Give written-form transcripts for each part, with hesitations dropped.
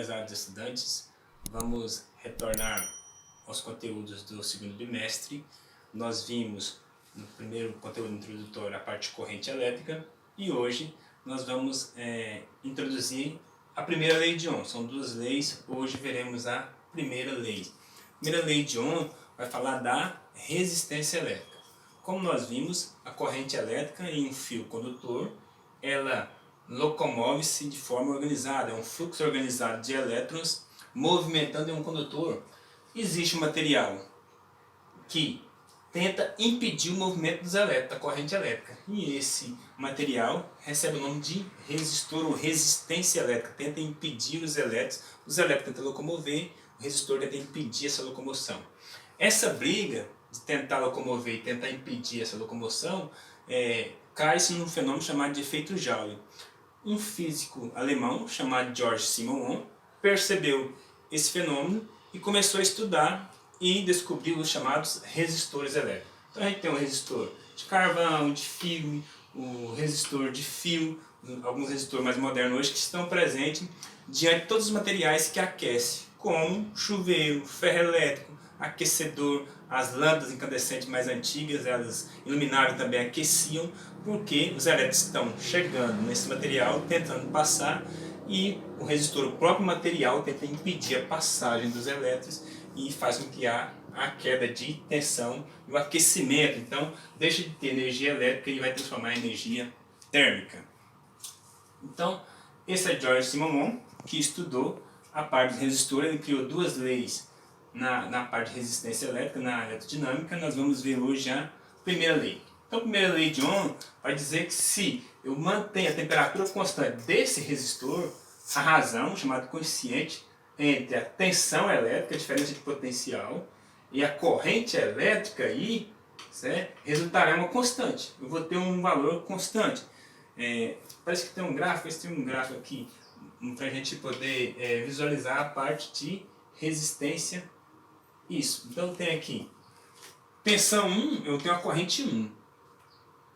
prezados estudantes, vamos retornar aos conteúdos do segundo bimestre. Nós vimos no primeiro conteúdo introdutório a parte de corrente elétrica e hoje nós vamos introduzir a primeira lei de Ohm. São duas leis, hoje veremos a primeira lei. A primeira lei de Ohm vai falar da resistência elétrica. Como nós vimos, a corrente elétrica em um fio condutor, ela locomove-se de forma organizada, é um fluxo organizado de elétrons movimentando em um condutor. Existe um material que tenta impedir o movimento dos elétrons, da corrente elétrica. E esse material recebe o nome de resistor ou resistência elétrica, tenta impedir os elétrons tentam locomover, o resistor tenta impedir essa locomoção. Essa briga de tentar locomover e tentar impedir essa locomoção cai-se num fenômeno chamado de efeito Joule. Um físico alemão chamado Georg Simon Ohm percebeu esse fenômeno e começou a estudar e descobriu os chamados resistores elétricos. Então a gente tem um resistor de carvão, de fio, o resistor de fio, alguns resistores mais modernos hoje que estão presentes diante de todos os materiais que aquecem, como chuveiro, ferro elétrico, aquecedor, as lâmpadas incandescentes mais antigas, elas iluminavam e também aqueciam, porque os elétrons estão chegando nesse material, tentando passar, e o resistor, o próprio material, tenta impedir a passagem dos elétrons e faz com que há a queda de tensão e o aquecimento. Então, deixa de ter energia elétrica e vai transformar em energia térmica. Então, esse é Georg Simon Ohm, que estudou a parte do resistor. Ele criou duas leis na parte de resistência elétrica, na eletrodinâmica. Nós vamos ver hoje a primeira lei. Então, a primeira lei de Ohm vai dizer que se eu mantenho a temperatura constante desse resistor, a razão, chamada coeficiente, entre a tensão elétrica, a diferença de potencial, e a corrente elétrica, resultará em uma constante. Eu vou ter um valor constante. Parece que tem um gráfico aqui, para a gente poder visualizar a parte de resistência. Isso, então tem aqui, tensão 1, eu tenho a corrente 1.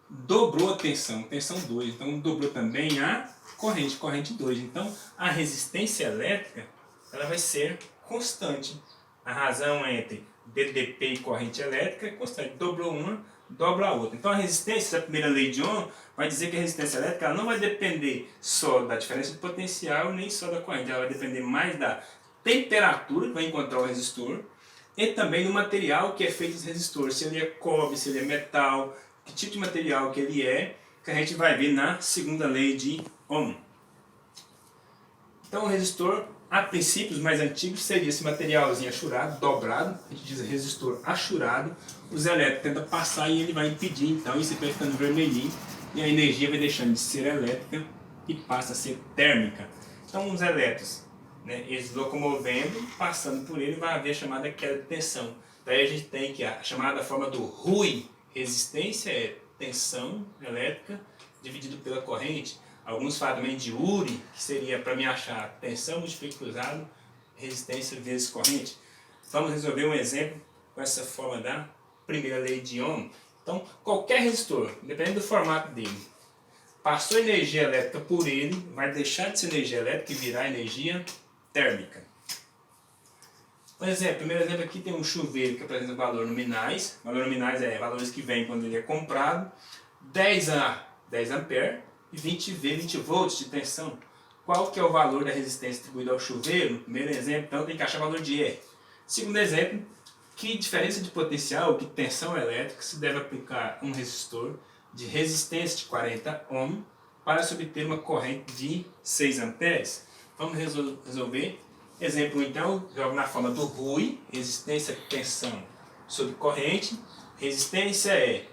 Dobrou a tensão 2, então dobrou também a corrente 2. Então a resistência elétrica ela vai ser constante. A razão entre DDP e corrente elétrica é constante. Dobrou uma, dobra a outra. Então a resistência, a primeira lei de Ohm, vai dizer que a resistência elétrica ela não vai depender só da diferença de potencial, nem só da corrente. Ela vai depender mais da temperatura que vai encontrar o resistor e também do material que é feito esse resistor. Se ele é cobre, se ele é metal, que tipo de material que ele é, que a gente vai ver na segunda lei de Ohm. Então o resistor, a princípio, os mais antigos, seria esse materialzinho achurado, dobrado, a gente diz resistor achurado, os elétrons tentam passar e ele vai impedir, então isso vai ficando vermelhinho e a energia vai deixando de ser elétrica e passa a ser térmica. Então os elétrons, eles locomovendo, passando por ele, vai haver a chamada queda de tensão. Daí a gente tem que a chamada forma do RUI, resistência é tensão elétrica dividido pela corrente. Alguns falam também de URI, que seria para me achar tensão multiplicado cruzado, resistência vezes corrente. Vamos resolver um exemplo com essa forma da primeira lei de Ohm. Então, qualquer resistor, dependendo do formato dele, passou energia elétrica por ele, vai deixar de ser energia elétrica e virar energia térmica. Por exemplo, primeiro exemplo aqui tem um chuveiro que apresenta valores nominais. Valores nominais valores que vêm quando ele é comprado. 10 ampere e 20 volts de tensão. Qual que é o valor da resistência atribuída ao chuveiro? No primeiro exemplo, então tem que achar o valor de R. Segundo exemplo, que diferença de potencial, que tensão elétrica se deve aplicar a um resistor de resistência de 40 ohm para se obter uma corrente de 6 amperes? Vamos resolver. Exemplo então, jogo na forma do RUI, resistência tensão sobre corrente. Resistência é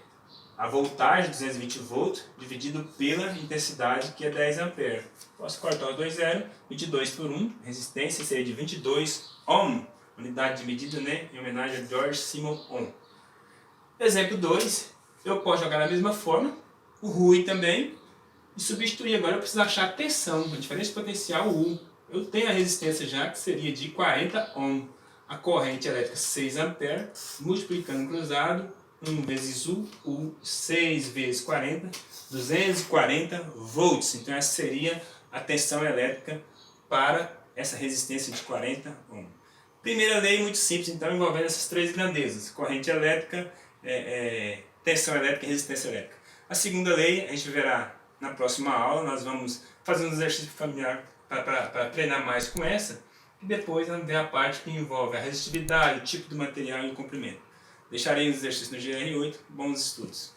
a voltagem, 220 volts, dividido pela intensidade, que é 10 amperes. Posso cortar os dois zeros, 22 por 1, resistência seria de 22 ohm, unidade de medida, em homenagem a Georg Simon Ohm. Exemplo 2, eu posso jogar da mesma forma, o RUI também, e substituir. Agora eu preciso achar a tensão, a diferença de potencial U. Eu tenho a resistência já, que seria de 40 ohm. A corrente elétrica 6 amperes, multiplicando cruzado, 1 vezes U, 6 vezes 40, 240 volts. Então essa seria a tensão elétrica para essa resistência de 40 ohms. Primeira lei muito simples, então, envolvendo essas três grandezas: corrente elétrica, tensão elétrica e resistência elétrica. A segunda lei a gente verá na próxima aula. Nós vamos fazer um exercício familiar para treinar mais com essa, e depois vamos ver a parte que envolve a resistividade, o tipo do material e o comprimento. Deixarei os exercícios no GR8. Bons estudos!